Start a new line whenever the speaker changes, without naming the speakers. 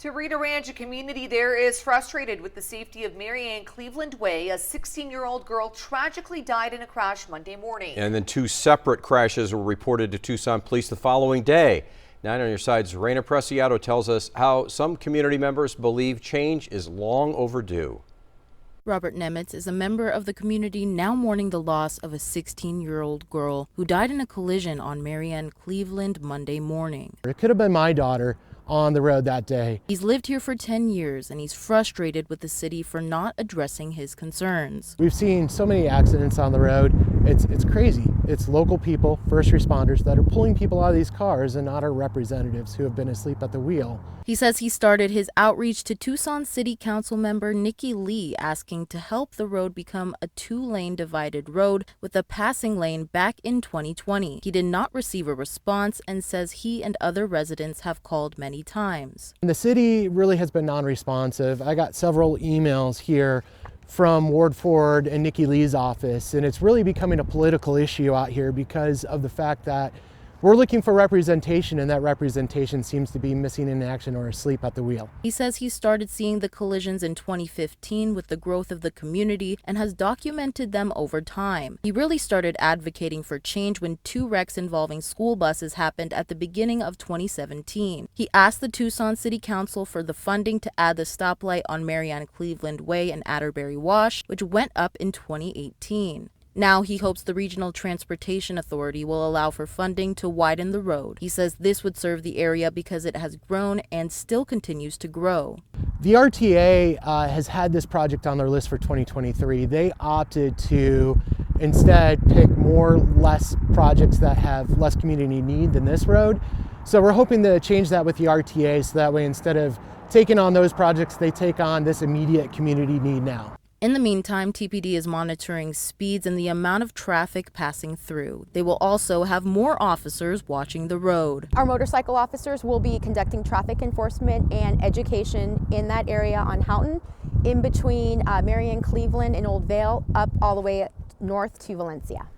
To Rita Ranch, a community there is frustrated with the safety of Marianne Cleveland Way. A 16-year-old girl tragically died in a crash Monday morning.
And then two separate crashes were reported to Tucson police the following day. 9 on your side's Raina Preciado tells us how some community members believe change is long overdue.
Robert Nemitz is a member of the community now mourning the loss of a 16-year-old girl who died in a collision on Marianne Cleveland Monday morning.
It could have been my daughter on the road that day.
He's lived here for 10 years and he's frustrated with the city for not addressing his concerns.
We've seen so many accidents on the road. It's crazy. It's local people, first responders, that are pulling people out of these cars and not our representatives who have been asleep at the wheel.
He says he started his outreach to Tucson City Council member Nikki Lee, asking to help the road become a 2-lane divided road with a passing lane back in 2020. He did not receive a response and says he and other residents have called many times.
The city really has been non-responsive. I got several emails here from Ward Ford and Nikki Lee's office, and it's really becoming a political issue out here because of the fact that we're looking for representation, and that representation seems to be missing in action or asleep at the wheel.
He says he started seeing the collisions in 2015 with the growth of the community and has documented them over time. He really started advocating for change when 2 wrecks involving school buses happened at the beginning of 2017. He asked the Tucson City Council for the funding to add the stoplight on Marianne Cleveland Way and Atterbury Wash, which went up in 2018. Now he hopes the Regional Transportation Authority will allow for funding to widen the road. He says this would serve the area because it has grown and still continues to grow.
The RTA has had this project on their list for 2023. They opted to instead pick less projects that have less community need than this road. So we're hoping to change that with the RTA so that way instead of taking on those projects, they take on this immediate community need now.
In the meantime, TPD is monitoring speeds and the amount of traffic passing through. They will also have more officers watching the road.
Our motorcycle officers will be conducting traffic enforcement and education in that area on Houghton, in between Marianne Cleveland and Old Vale, up all the way north to Valencia.